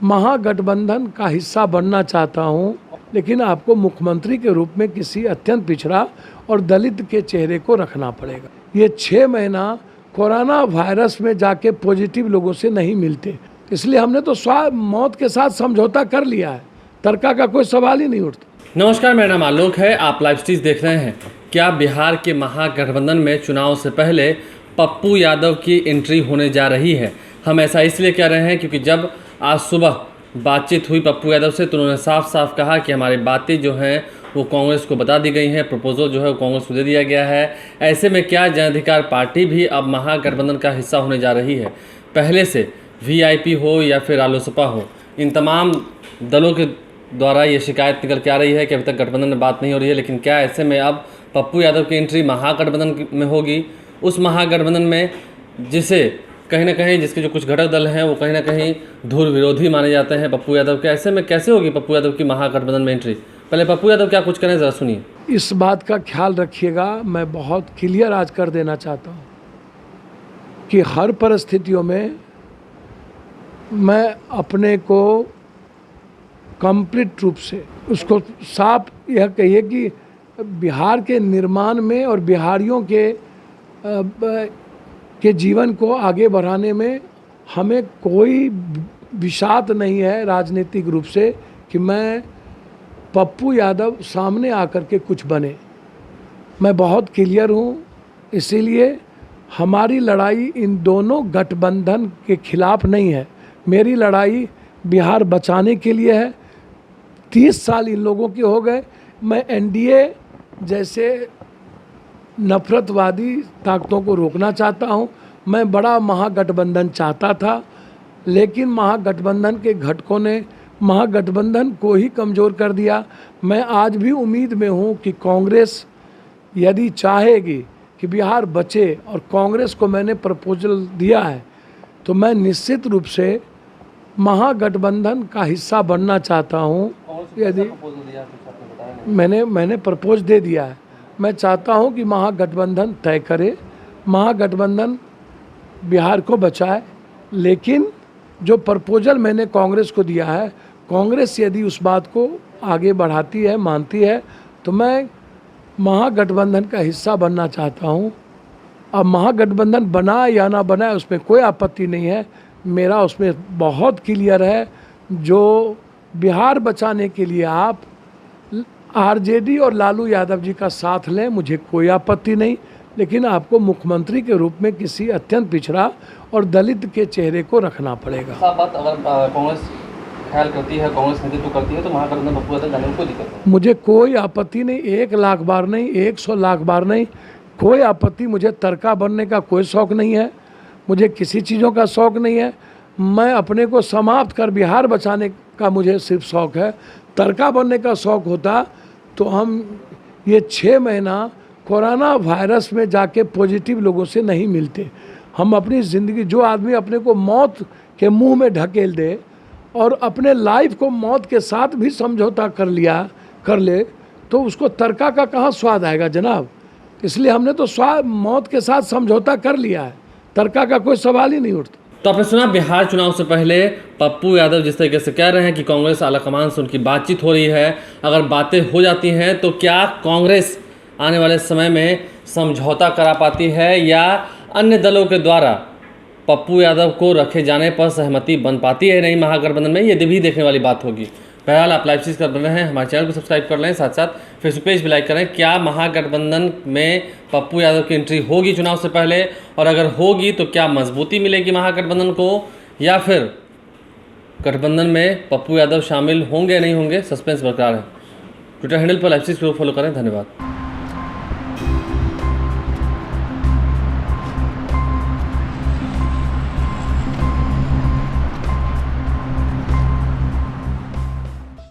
महागठबंधन का हिस्सा बनना चाहता हूं, लेकिन आपको मुख्यमंत्री के रूप में किसी अत्यंत पिछड़ा और दलित के चेहरे को रखना पड़ेगा। ये 6 महीना कोरोना वायरस में जाके पॉजिटिव लोगों से नहीं मिलते, इसलिए हमने तो मौत के साथ समझौता कर लिया है। तर्का का कोई सवाल ही नहीं उठता। नमस्कार, मेरा नाम आलोक है। आप लाइव स्ट्रीम देख रहे हैं। क्या बिहार के महागठबंधन में चुनाव से पहले पप्पू यादव की एंट्री होने जा रही है? हम ऐसा इसलिए कह रहे हैं क्योंकि जब आज सुबह बातचीत हुई पप्पू यादव से तो उन्होंने साफ साफ कहा कि हमारी बातें जो हैं वो कांग्रेस को बता दी गई हैं, प्रपोजल जो है वो कांग्रेस को दे दिया गया है। ऐसे में क्या जन अधिकार पार्टी भी अब महागठबंधन का हिस्सा होने जा रही है? पहले से वीआईपी हो या फिर रालोसपा हो, इन तमाम दलों के द्वारा ये शिकायत निकल के आ रही है कि अभी तक गठबंधन में बात नहीं हो रही है। लेकिन क्या ऐसे में अब पप्पू यादव की एंट्री महागठबंधन में होगी, उस महागठबंधन में जिसे कहीं ना कहीं जिसके जो कुछ घटक दल हैं वो कहीं ना कहीं धुर विरोधी माने जाते हैं पप्पू यादव के? ऐसे में कैसे होगी पप्पू यादव की महागठबंधन में एंट्री? पहले पप्पू यादव क्या कुछ करें, ज़रा सुनिए। इस बात का ख्याल रखिएगा, मैं बहुत क्लियर आज कर देना चाहता हूँ कि हर परिस्थितियों में मैं अपने को कंप्लीट रूप से उसको साफ यह कहिए कि बिहार के निर्माण में और बिहारियों के जीवन को आगे बढ़ाने में हमें कोई विषाद नहीं है राजनीतिक रूप से कि मैं पप्पू यादव सामने आकर के कुछ बने। मैं बहुत क्लियर हूँ, इसीलिए हमारी लड़ाई इन दोनों गठबंधन के खिलाफ नहीं है। मेरी लड़ाई बिहार बचाने के लिए है। 30 साल इन लोगों के हो गए। मैं एनडीए जैसे नफरतवादी ताकतों को रोकना चाहता हूं। मैं बड़ा महागठबंधन चाहता था, लेकिन महागठबंधन के घटकों ने महागठबंधन को ही कमज़ोर कर दिया। मैं आज भी उम्मीद में हूं कि कांग्रेस यदि चाहेगी कि बिहार बचे और कांग्रेस को मैंने प्रपोजल दिया है तो मैं निश्चित रूप से महागठबंधन का हिस्सा बनना चाहता हूं। यदि मैंने प्रपोज दे दिया है, मैं चाहता हूं कि महागठबंधन तय करे, महागठबंधन बिहार को बचाए। लेकिन जो प्रपोजल मैंने कांग्रेस को दिया है, कांग्रेस यदि उस बात को आगे बढ़ाती है, मानती है, तो मैं महागठबंधन का हिस्सा बनना चाहता हूं। अब महागठबंधन बना या ना बनाए उसमें कोई आपत्ति नहीं है, मेरा उसमें बहुत क्लियर है। जो बिहार बचाने के लिए आप आरजेडी और लालू यादव जी का साथ लें, मुझे कोई आपत्ति नहीं, लेकिन आपको मुख्यमंत्री के रूप में किसी अत्यंत पिछड़ा और दलित के चेहरे को रखना पड़ेगा। बात अगर कांग्रेस ख्याल करती है, कांग्रेस नेतृत्व करती है, तो महागठबंधन पप्पू यादव जाने में कोई दिक्कत नहीं। मुझे कोई आपत्ति नहीं, 1 लाख बार नहीं, 100 लाख बार नहीं, कोई आपत्ति। मुझे तर्का बनने का कोई शौक़ नहीं है, मुझे किसी चीज़ों का शौक़ नहीं है। मैं अपने को समाप्त कर बिहार बचाने का मुझे सिर्फ शौक़ है। तर्का बनने का शौक़ होता तो हम ये 6 महीना कोरोना वायरस में जाके पॉजिटिव लोगों से नहीं मिलते। हम अपनी ज़िंदगी, जो आदमी अपने को मौत के मुंह में ढकेल दे और अपने लाइफ को मौत के साथ भी समझौता कर ले तो उसको तर्का का कहाँ स्वाद आएगा जनाब? इसलिए हमने तो मौत के साथ समझौता कर लिया है, तर्का का कोई सवाल ही नहीं उठता। तो आपने सुना, बिहार चुनाव से पहले पप्पू यादव जिस तरीके से कह रहे हैं कि कांग्रेस आलाकमान से उनकी बातचीत हो रही है, अगर बातें हो जाती हैं तो क्या कांग्रेस आने वाले समय में समझौता करा पाती है या अन्य दलों के द्वारा पप्पू यादव को रखे जाने पर सहमति बन पाती है नहीं महागठबंधन में? ये भी देखने वाली बात होगी। बहरहाल आप लाइव चीज़ कर रहे हैं, हमारे चैनल को सब्सक्राइब कर लें, साथ साथ फेसबुक पेज भी लाइक करें। क्या महागठबंधन में पप्पू यादव की एंट्री होगी चुनाव से पहले, और अगर होगी तो क्या मजबूती मिलेगी महागठबंधन को, या फिर गठबंधन में पप्पू यादव शामिल होंगे नहीं होंगे? सस्पेंस बरकरार है। ट्विटर हैंडल पर लाइव चीज़ को फॉलो करें। धन्यवाद।